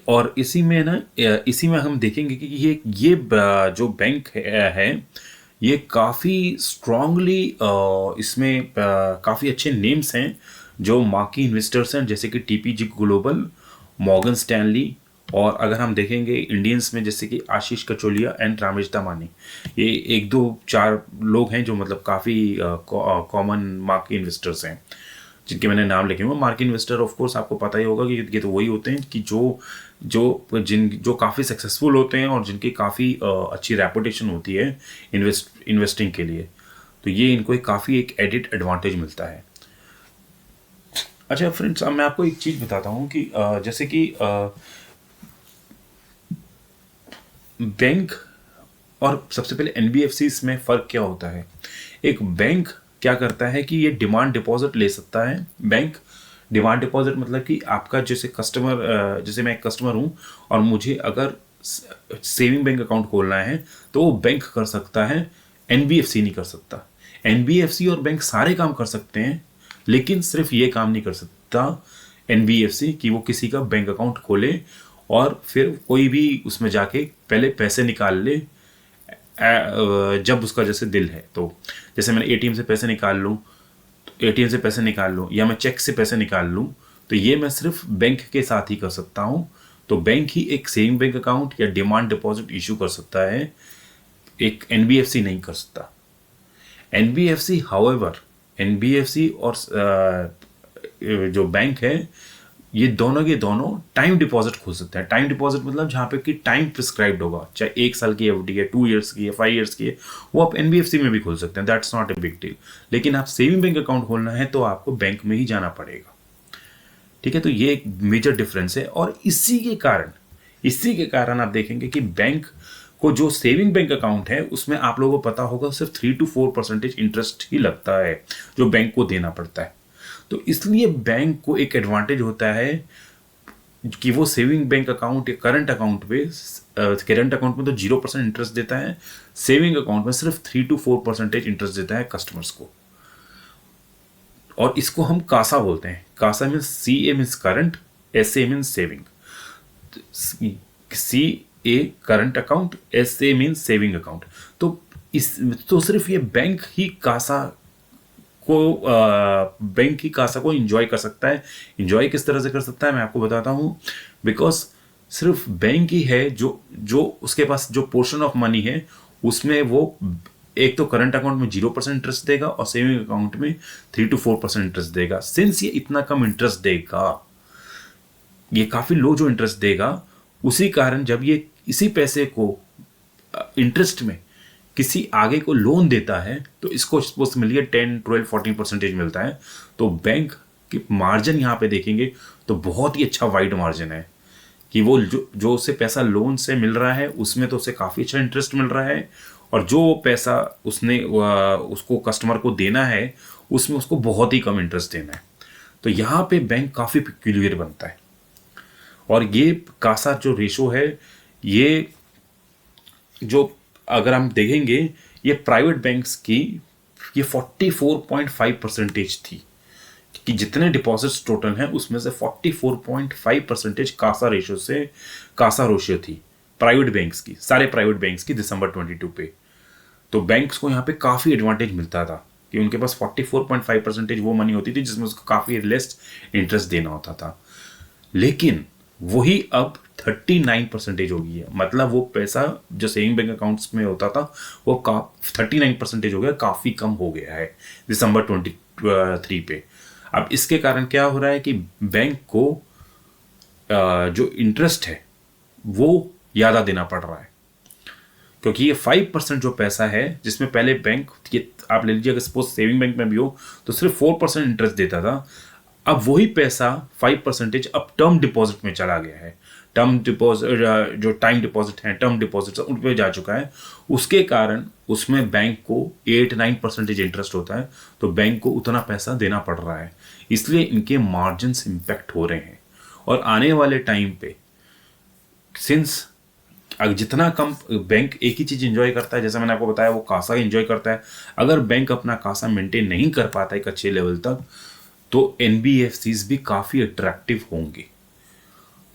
और इसी में ना, इसी में हम देखेंगे कि जो बैंक है ये काफ़ी स्ट्रांगली, इसमें काफ़ी अच्छे नेम्स हैं जो मार्की इन्वेस्टर्स हैं, जैसे कि टीपीजी ग्लोबल, मॉर्गन स्टैनली, और अगर हम देखेंगे इंडियंस में जैसे कि आशीष कचोलिया एंड रामेश दामानी। ये एक दो चार लोग हैं जो मतलब काफ़ी कॉमन मार्की इन्वेस्टर्स हैं जिनके मैंने नाम लिखे हुए। मार्केट इन्वेस्टर ऑफ कोर्स आपको पता ही होगा कि ये तो वही होते हैं कि जो काफ़ी सक्सेसफुल होते हैं और जिनकी काफ़ी अच्छी रेपुटेशन होती है इन्वेस्टिंग के लिए। तो ये इनको काफ़ी एक एडिट एडवांटेज मिलता है। अच्छा फ्रेंड्स, अब मैं आपको एक चीज़ बताता हूँ कि जैसे कि बैंक और सबसे पहले एनबीएफसी में फ़र्क क्या होता है। एक बैंक क्या करता है कि ये डिमांड डिपॉजिट ले सकता है। बैंक डिमांड डिपॉजिट मतलब कि आपका जैसे कस्टमर, जैसे मैं एक कस्टमर हूँ और मुझे अगर सेविंग बैंक अकाउंट खोलना है तो वो बैंक कर सकता है, एनबीएफसी नहीं कर सकता। एनबीएफसी और बैंक सारे काम कर सकते हैं, लेकिन सिर्फ ये काम नहीं कर सकता एनबीएफसी कि वो किसी का बैंक अकाउंट खोले और फिर कोई भी उसमें जाके पहले पैसे निकाल ले जब उसका जैसे दिल है। तो जैसे मैंने एटीएम से पैसे निकाल लूँ, एटीएम से पैसे निकाल लूँ या मैं चेक से पैसे निकाल लूँ, तो ये मैं सिर्फ बैंक के साथ ही कर सकता हूँ। तो बैंक ही एक सेविंग बैंक अकाउंट या डिमांड डिपॉजिट इशू कर सकता है, एक एनबीएफसी नहीं कर सकता। एनबीएफसी हाउएवर, एनबीएफसी और जो बैंक है ये दोनों के दोनों टाइम डिपॉजिट खोल सकते हैं। टाइम डिपॉजिट मतलब जहाँ पे कि टाइम प्रिस्क्राइब्ड होगा, चाहे 1 साल की एफडी है, 2 इयर्स की है, 5 इयर्स की है, वो आप एनबीएफसी में भी खोल सकते हैं, that's not a big deal. लेकिन आप सेविंग बैंक अकाउंट खोलना है तो आपको बैंक में ही जाना पड़ेगा। ठीक है, तो ये एक मेजर डिफरेंस है। और इसी के कारण आप देखेंगे कि बैंक को जो सेविंग बैंक अकाउंट है उसमें आप लोगों को पता होगा सिर्फ 3 to 4% इंटरेस्ट ही लगता है जो बैंक को देना पड़ता है। तो इसलिए बैंक को एक एडवांटेज होता है कि वो सेविंग बैंक अकाउंट या करंट अकाउंट में तो 0% इंटरेस्ट देता है, सेविंग अकाउंट में सिर्फ 3 to 4% इंटरेस्ट देता है कस्टमर्स को। और इसको हम कासा बोलते हैं। CASA means CA means current, SA means saving. CA current account, SA means saving account. तो सिर्फ ये बैंक ही कासा को इंजॉय कर सकता है। इंजॉय किस तरह से कर सकता है मैं आपको बताता हूँ। बिकॉज सिर्फ बैंक ही है जो उसके पास जो पोर्शन ऑफ मनी है उसमें वो एक तो करंट अकाउंट में 0% इंटरेस्ट देगा और सेविंग अकाउंट में 3 to 4% इंटरेस्ट देगा। सिंस ये इतना कम इंटरेस्ट देगा, ये काफी लो जो इंटरेस्ट देगा, उसी कारण जब ये इसी पैसे को इंटरेस्ट में किसी आगे को लोन देता है तो इसको सपोज मिलिए 10, 12, 14% मिलता है। तो बैंक की मार्जिन यहाँ पे देखेंगे तो बहुत ही अच्छा वाइड मार्जिन है कि वो जो उसे पैसा लोन से मिल रहा है उसमें तो उसे काफ़ी अच्छा इंटरेस्ट मिल रहा है, और जो पैसा उसको कस्टमर को देना है उसमें उसको बहुत ही कम इंटरेस्ट देना है। तो यहाँ पे बैंक काफ़ी पिक्यूलियर बनता है। और ये कासा जो रेशो है, ये जो अगर हम देखेंगे ये प्राइवेट बैंक्स की ये 44.5% थी कि जितने डिपॉजिट्स टोटल हैं उसमें से 44.5% कासा रेशियो थी प्राइवेट बैंक्स की, सारे प्राइवेट बैंक्स की दिसंबर 22 पे। तो बैंक्स को यहाँ पे काफ़ी एडवांटेज मिलता था कि उनके पास 44.5% वो मनी होती थी जिसमें उसको काफ़ी लेस इंटरेस्ट देना होता था। लेकिन वही अब 39% हो गई है। मतलब वो पैसा जो सेविंग बैंक अकाउंट्स में होता था वो 39% हो गया, काफ़ी कम हो गया है दिसंबर 23 पे। अब इसके कारण क्या हो रहा है कि बैंक को जो इंटरेस्ट है वो ज़्यादा देना पड़ रहा है, क्योंकि ये 5% जो पैसा है जिसमें पहले बैंक, ये आप ले लीजिए अगर सपोज सेविंग बैंक में भी हो तो सिर्फ 4% इंटरेस्ट देता था, अब वही पैसा 5% अब टर्म डिपॉजिट में चला गया है। टर्म डिपॉजिट जो टाइम डिपॉजिट है, टर्म डिपॉजिट उन पर जा चुका है। उसके कारण उसमें बैंक को 8-9% इंटरेस्ट होता है, तो बैंक को उतना पैसा देना पड़ रहा है, इसलिए इनके मार्जिन्स इम्पैक्ट हो रहे हैं। और आने वाले टाइम पे सिंस जितना कम बैंक एक ही चीज़ इंजॉय करता है, जैसा मैंने आपको बताया वो कासा इंजॉय करता है, अगर बैंक अपना कासा मेंटेन नहीं कर पाता एक अच्छे लेवल तक तो एनबीएफसीज भी काफ़ी अट्रैक्टिव होंगे।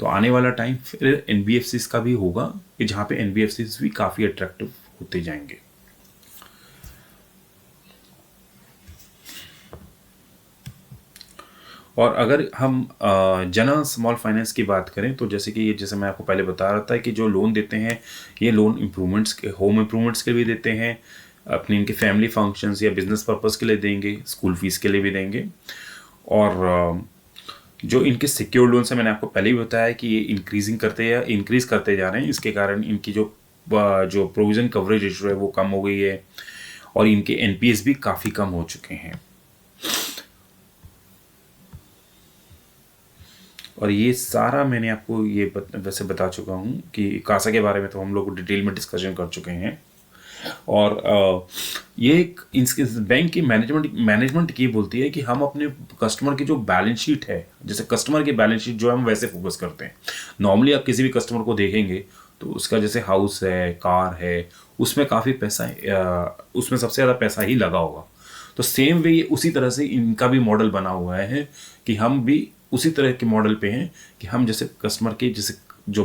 तो आने वाला टाइम फिर एनबीएफसीज का भी होगा कि जहाँ पे एनबीएफसीज भी काफ़ी अट्रैक्टिव होते जाएंगे। और अगर हम जना स्मॉल फाइनेंस की बात करें तो जैसे कि ये, जैसे मैं आपको पहले बता रहा था कि जो लोन देते हैं ये लोन इम्प्रूवमेंट्स के, होम इम्प्रूवमेंट्स के लिए भी देते हैं, अपनी इनके फैमिली फंक्शंस या बिजनेस पर्पस के लिए देंगे, स्कूल फीस के लिए भी देंगे। और जो इनके सिक्योर लोन है मैंने आपको पहले ही बताया कि ये इंक्रीज करते जा रहे हैं। इसके कारण इनकी जो प्रोविजन कवरेज रेशियो है वो कम हो गई है और इनके एनपीएस भी काफ़ी कम हो चुके हैं। और ये सारा मैंने आपको ये वैसे बता चुका हूँ कि कासा के बारे में तो हम लोग डिटेल में डिस्कशन कर चुके हैं। और ये एक बैंक की मैनेजमेंट की बोलती है कि हम अपने कस्टमर की जो बैलेंस शीट है, जैसे कस्टमर की बैलेंस शीट जो है हम वैसे फोकस करते हैं। नॉर्मली आप किसी भी कस्टमर को देखेंगे तो उसका जैसे हाउस है, कार है, उसमें काफ़ी पैसा, उसमें सबसे ज़्यादा पैसा ही लगा होगा। तो सेम वे उसी तरह से इनका भी मॉडल बना हुआ है कि हम भी उसी तरह के मॉडल पे हैं कि हम जैसे कस्टमर के जैसे जो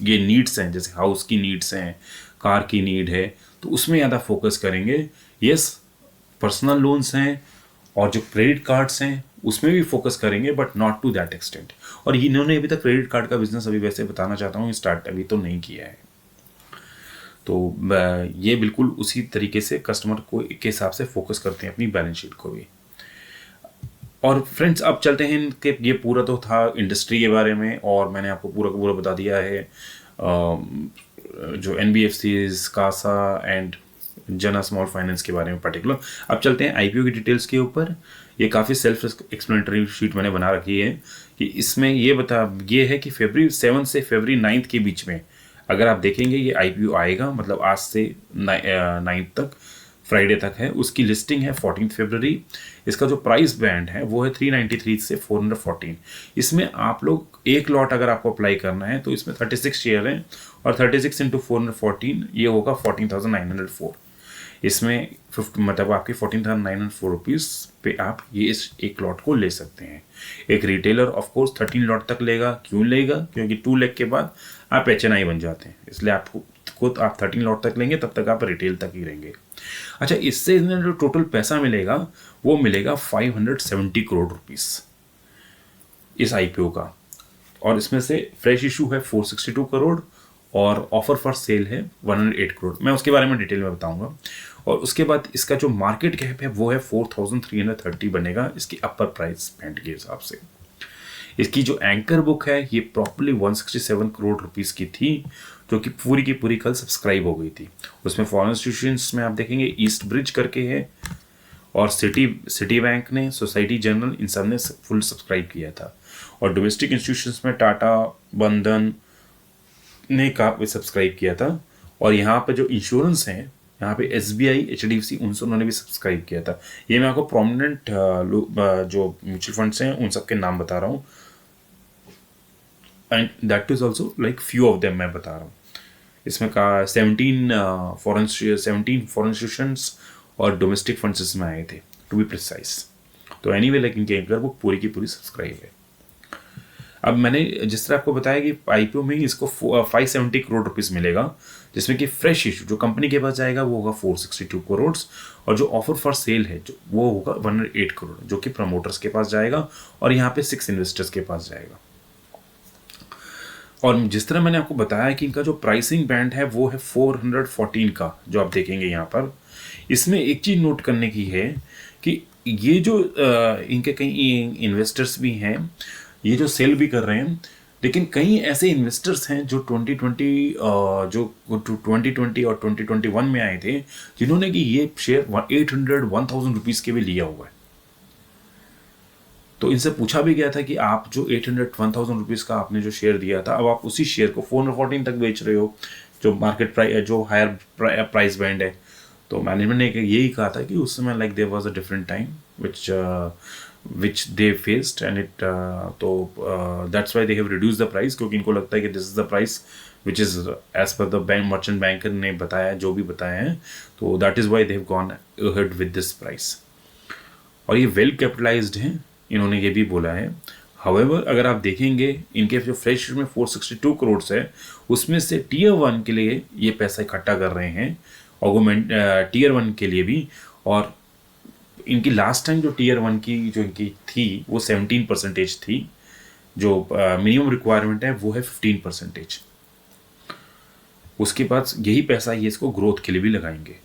ये नीड्स हैं, जैसे हाउस की नीड्स हैं, कार की नीड है, तो उसमें ज़्यादा फोकस करेंगे। यस, पर्सनल लोन्स हैं और जो क्रेडिट कार्ड्स हैं उसमें भी फोकस करेंगे, but not to that extent. और इन्होंने अभी तक क्रेडिट कार्ड का बिजनेस अभी वैसे बताना चाहता हूँ स्टार्ट अभी तो नहीं किया है। तो ये बिल्कुल उसी तरीके से कस्टमर को के हिसाब से फोकस करते हैं अपनी बैलेंस शीट को भी। और फ्रेंड्स अब चलते हैं कि ये पूरा तो था इंडस्ट्री के बारे में और मैंने आपको पूरा का पूरा बता दिया है जो एनबीएफसीज, कासा एंड जना स्मॉल फाइनेंस के बारे में पर्टिकुलर। अब चलते हैं आईपीओ की डिटेल्स के ऊपर। ये काफ़ी सेल्फ एक्सप्लेनेटरी शीट मैंने बना रखी है कि इसमें ये है कि February 7 से February 9 के बीच में अगर आप देखेंगे ये आईपीओ आएगा, मतलब आज से 9 तक, फ्राइडे तक है। उसकी लिस्टिंग है 14 फरवरी। इसका जो प्राइस बैंड है वो है 393 से 414। इसमें आप लोग एक लॉट अगर आपको अप्लाई करना है तो इसमें 36 शेयर हैं और 36 इंटू 414 ये होगा 14,904। इसमें 50 मतलब आपके 14,904 रुपीज़ पे आप ये इस एक लॉट को ले सकते हैं। एक रिटेलर ऑफ कोर्स 13 लॉट तक लेगा। क्यों लेगा? क्योंकि 2 लाख के बाद आप एचएनआई बन जाते हैं, इसलिए आपको खुद आप 13 लॉट तक लेंगे, तब तक आप रिटेल तक ही रहेंगे। अच्छा, इससे जो टोटल पैसा मिलेगा वो मिलेगा 570 करोड़ रुपीस इस आईपीओ का। और इसमें से फ्रेश इशू है 462 करोड़ और ऑफर फॉर सेल है 108 करोड़। मैं उसके बारे में डिटेल में बताऊंगा। और उसके बाद इसका जो मार्केट कैप है वो है 4,330 बनेगा इसकी अपर प्राइस बैंड के हिसाब से। इसकी जो एंकर बुक है ये प्रॉपर्ली 167 करोड़ रुपीस की थी, जो कि पूरी की पूरी कल सब्सक्राइब हो गई थी। उसमें फॉरेन इंस्टीट्यूशंस में आप देखेंगे ईस्ट ब्रिज करके है और सिटी बैंक ने, सोसाइटी जनरल, इन सब ने फुल सब्सक्राइब किया था। और डोमेस्टिक इंस्टीट्यूशंस में टाटा, बंधन ने काफी सब्सक्राइब किया था। और यहाँ पे जो इंश्योरेंस हैं, यहाँ पे एसबीआई, एचडीएफसी, उन्होंने भी सब्सक्राइब किया था। ये मैं आपको प्रोमिनेंट जो म्यूचुअल फंड्स हैं उन सबके नाम बता रहा हूँ, and that is also like few of them मैं बता रहा हूँ। इसमें का 17 फॉरेन इंस्टीट्यूशंस और डोमेस्टिक फंड्स इसमें आए थे टू बी प्रिसाइज। तो एनीवे लाइक इनके एंकर बुक पूरी की पूरी सब्सक्राइब है। अब मैंने जिस तरह आपको बताया कि आईपीओ में इसको 570 करोड़ रुपीस मिलेगा, जिसमें कि फ्रेश इशू जो कंपनी के पास जाएगा वो होगा 462 करोड़ और जो ऑफर फॉर सेल है जो वो होगा 108 करोड़, जो कि प्रमोटर्स के पास जाएगा और यहाँ पे 6 इन्वेस्टर्स के पास जाएगा। और जिस तरह मैंने आपको बताया कि इनका जो प्राइसिंग बैंड है वो है 414 का, जो आप देखेंगे यहाँ पर। इसमें एक चीज़ नोट करने की है कि ये जो इनके कई इन्वेस्टर्स भी हैं, ये जो सेल भी कर रहे हैं, लेकिन कई ऐसे इन्वेस्टर्स हैं जो 2020 और 2021 में आए थे, जिन्होंने कि ये शेयर 1,000 रुपीज़ के भी लिया हुआ है। तो इनसे पूछा भी गया था कि आप जो 1,000 रुपीज़ का आपने जो शेयर दिया था, अब आप उसी शेयर को 414 तक बेच रहे हो, जो मार्केट प्राइस, जो हायर प्राइस बैंड है। तो मैनेजमेंट ने यही कहा था कि उस समय like there was a different time which they faced and it that's why they have reduced the price, क्योंकि इनको लगता है कि this is the price which is as per the bank merchant banker ने बताया, जो भी बताया है, तो that is why they have gone ahead with this price। और ये वेल कैपिटलाइज्ड हैं, इन्होंने ये भी बोला है। हाउएवर अगर आप देखेंगे इनके जो फ्रेश में 462 करोड़ है, उसमें से टीयर 1 के लिए ये पैसा इकट्ठा कर रहे हैं, ऑगमेंट टीयर 1 के लिए भी। और इनकी लास्ट टाइम जो टीयर 1 की जो इनकी थी वो 17% थी, जो मिनिमम रिक्वायरमेंट है वो है 15%। उसके बाद यही पैसा ये इसको ग्रोथ के लिए भी लगाएंगे।